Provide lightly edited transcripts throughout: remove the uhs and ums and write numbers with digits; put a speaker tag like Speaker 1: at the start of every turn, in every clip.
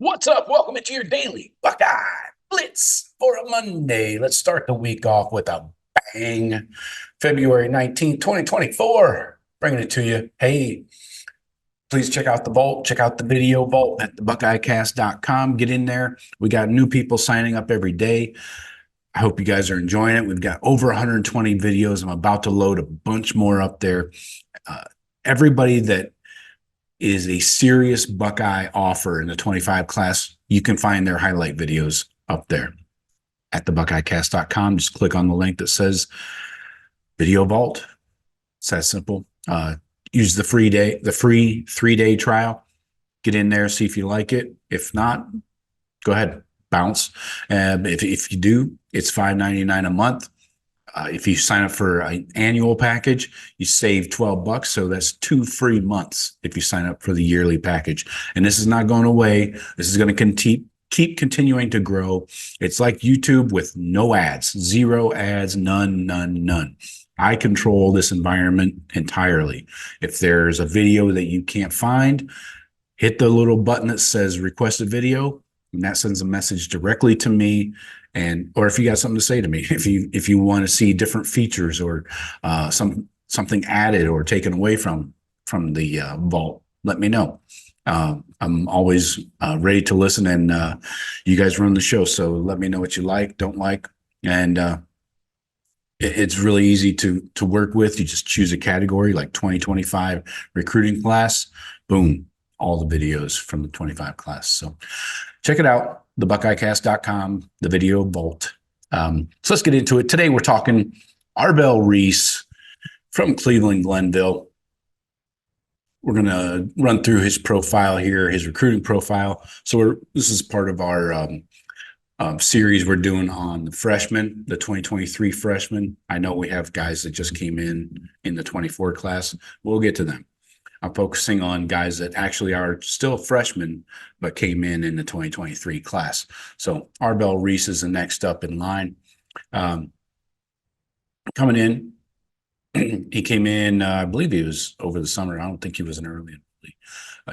Speaker 1: What's up? Welcome into your Daily Buckeye Blitz for a Monday. Let's start the week off with a bang. February 19th, 2024. Bringing it to you. Hey, please check out the vault. Check out the video vault at thebuckeyecast.com. Get in there. We got new people signing up every day. I hope you guys are enjoying it. We've got over 120 videos. I'm about to load a bunch more up there. Everybody that is a serious Buckeye offer in the 25 class, you can find their highlight videos up there at thebuckeyecast.com. Just click on the link that says Video Vault. It's that simple. Use the free 3-day trial. Get in there, see if you like it. If not, go ahead, bounce. If you do, it's $5.99 a month. If you sign up for an annual package, you save $12. So that's 2 free months if you sign up for the yearly package. And this is not going away. This is going to keep continuing to grow. It's like YouTube with no ads, 0 ads, none. I control this environment entirely. If there's a video that you can't find, hit the little button that says request a video, and that sends a message directly to me. Or if you got something to say to me, if you want to see different features or something added or taken away from the vault, let me know. I'm always ready to listen, and you guys run the show, so let me know what you like, don't like, and it's really easy to work with. You just choose a category like 2025 recruiting class, boom, all the videos from the 25 class. So check it out. thebuckeyecast.com, the video vault. So let's get into it. Today we're talking Arvell Reese from Cleveland Glenville. We're going to run through his profile here, his recruiting profile. So this is part of our series we're doing on the freshmen, the 2023 freshmen. I know we have guys that just came in the 24 class. We'll get to them. I'm focusing on guys that actually are still freshmen, but came in the 2023 class. So Arvell Reese is the next up in line. Coming in, he came in, I believe he was over the summer. I don't think he was an early.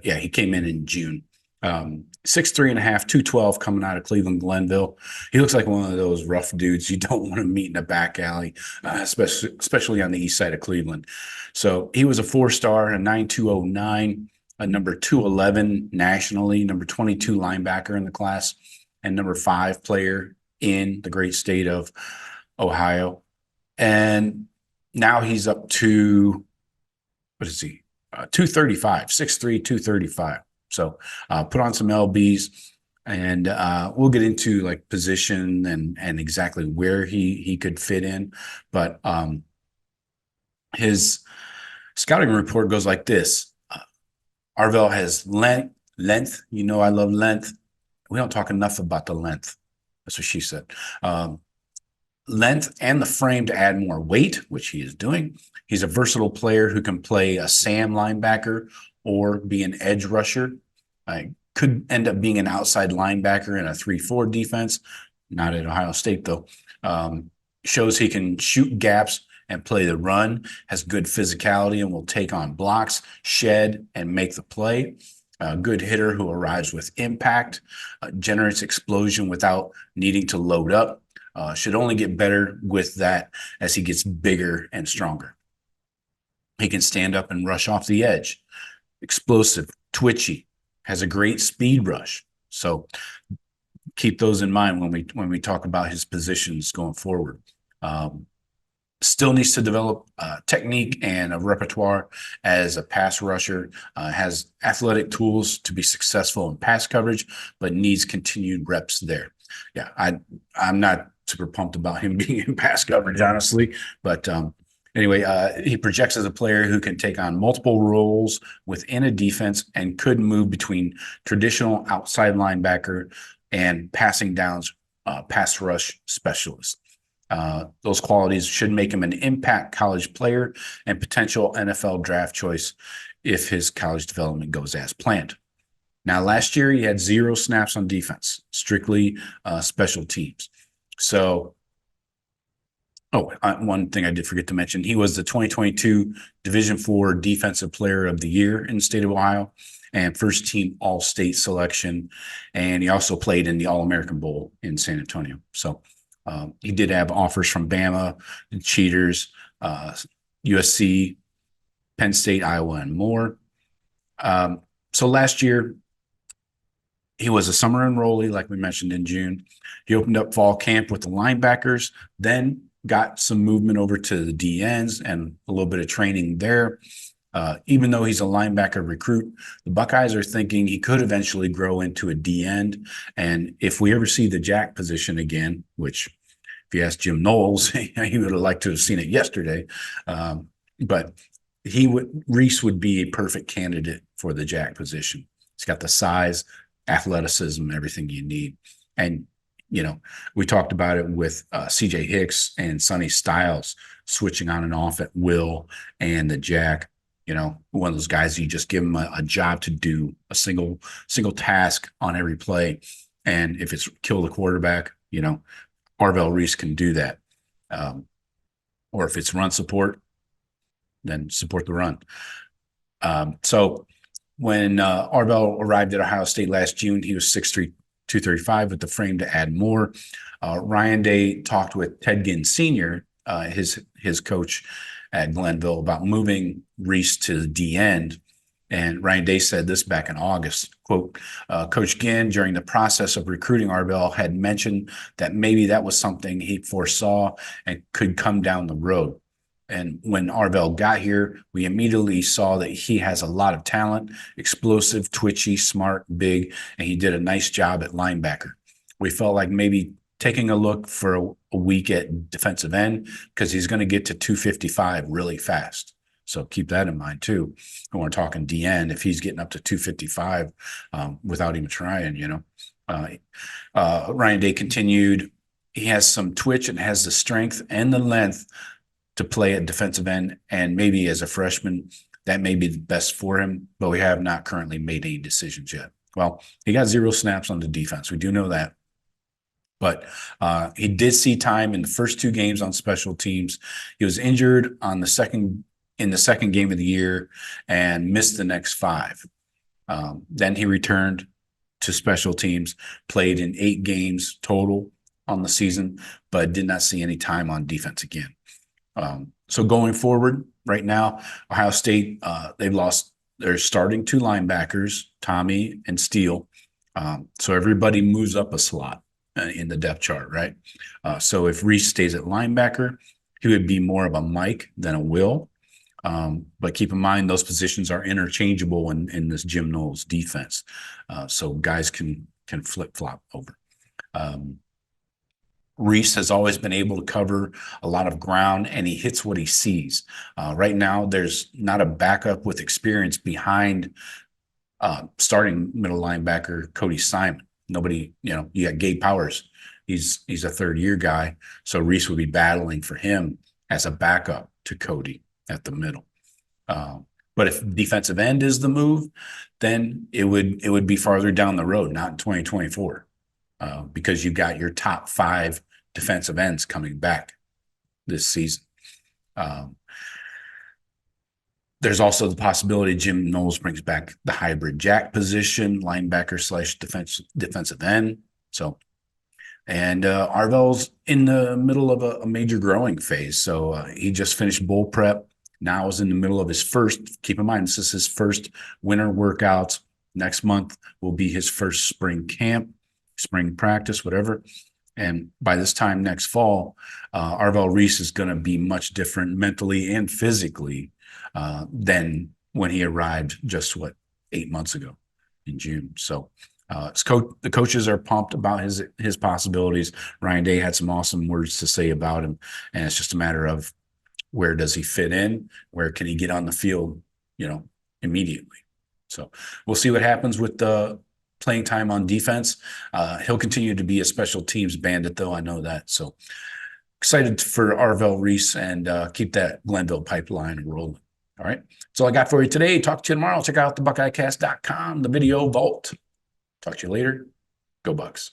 Speaker 1: Yeah, he came in June. 6'3.5", 212 coming out of Cleveland Glenville. He looks like one of those rough dudes you don't want to meet in a back alley, especially on the east side of Cleveland. So he was a 4-star, a 9.209, a number 211 nationally, number 22 linebacker in the class, and number 5 player in the great state of Ohio. And now he's up to, what is he? 235, 6'3", 235. So put on some LBs, and we'll get into like position and exactly where he could fit in. But his scouting report goes like this. Arvell has length. You know I love length. We don't talk enough about the length. That's what she said. Length and the frame to add more weight, which he is doing. He's a versatile player who can play a Sam linebacker or be an edge rusher. Could end up being an outside linebacker in a 3-4 defense. Not at Ohio State, though. Shows he can shoot gaps and play the run, has good physicality and will take on blocks, shed, and make the play. A good hitter who arrives with impact, generates explosion without needing to load up. Should only get better with that as he gets bigger and stronger. He can stand up and rush off the edge. Explosive, twitchy, has a great speed rush. So keep those in mind when we talk about his positions going forward. Still needs to develop technique and a repertoire as a pass rusher, has athletic tools to be successful in pass coverage, but needs continued reps there. Yeah, I'm not super pumped about him being in pass coverage, honestly, but anyway, he projects as a player who can take on multiple roles within a defense and could move between traditional outside linebacker and passing downs pass rush specialist. Those qualities should make him an impact college player and potential NFL draft choice if his college development goes as planned. Now, last year he had 0 snaps on defense, strictly special teams. So, one thing I did forget to mention, he was the 2022 Division IV Defensive Player of the Year in the state of Ohio, and first team All-State selection. And he also played in the All-American Bowl in San Antonio. So he did have offers from Bama, the Cheaters, USC, Penn State, Iowa, and more. So last year, he was a summer enrollee, like we mentioned in June. He opened up fall camp with the linebackers, then got some movement over to the D ends and a little bit of training there. Even though he's a linebacker recruit, the Buckeyes are thinking he could eventually grow into a D end. And if we ever see the jack position again, which if you ask Jim Knowles, he would have liked to have seen it yesterday. But Reese would be a perfect candidate for the jack position. He's got the size, athleticism, everything you need. And, we talked about it with CJ Hicks and Sonny Styles switching on and off at will, and the jack, one of those guys, you just give him a job to do a single task on every play. And if it's kill the quarterback, Arvell Reese can do that. Or if it's run support, then support the run. So when Arvell arrived at Ohio State last June, he was 6'3", 235 with the frame to add more. Ryan Day talked with Ted Ginn Sr., his coach at Glenville, about moving Reese to the D end. And Ryan Day said this back in August, quote, Coach Ginn, during the process of recruiting Arvell, had mentioned that maybe that was something he foresaw and could come down the road. And when Arvell got here, we immediately saw that he has a lot of talent, explosive, twitchy, smart, big, and he did a nice job at linebacker. We felt like maybe taking a look for a week at defensive end because he's going to get to 255 really fast. So keep that in mind too. When we're talking D end, if he's getting up to 255 without even trying, Ryan Day continued. He has some twitch and has the strength and the length to play at defensive end, and maybe as a freshman, that may be the best for him, but we have not currently made any decisions yet. Well, he got 0 snaps on the defense. We do know that. But he did see time in the first 2 games on special teams. He was injured in the second game of the year and missed the next 5. Then he returned to special teams, played in 8 games total on the season, but did not see any time on defense again. So going forward right now, Ohio State, they've lost their starting 2 linebackers, Tommy and Steele. So everybody moves up a slot in the depth chart, right? So if Reese stays at linebacker, he would be more of a Mike than a Will. But keep in mind, those positions are interchangeable in this Jim Knowles defense. So guys can flip-flop over. Reese has always been able to cover a lot of ground, and he hits what he sees. Right now, there's not a backup with experience behind starting middle linebacker Cody Simon. Nobody, you got Gabe Powers. He's a third-year guy, so Reese would be battling for him as a backup to Cody at the middle. But if defensive end is the move, then it would be farther down the road, not in 2024. Because you got your top 5 defensive ends coming back this season. There's also the possibility Jim Knowles brings back the hybrid jack position, linebacker / defensive end. So, and Arvell's in the middle of a major growing phase. So he just finished bowl prep. Now is in the middle of his first, keep in mind, this is his first winter workouts. Next month will be his first spring camp, spring practice, whatever. And by this time next fall, Arvell Reese is going to be much different mentally and physically than when he arrived just 8 months ago in June. So the coaches are pumped about his possibilities. Ryan Day had some awesome words to say about him, and it's just a matter of where does he fit in? Where can he get on the field, immediately? So we'll see what happens with the playing time on defense. He'll continue to be a special teams bandit, though. I know that. So excited for Arvell Reese, and keep that Glenville pipeline rolling. All right. That's all I got for you today. Talk to you tomorrow. Check out the BuckeyeCast.com, the video vault. Talk to you later. Go Bucks.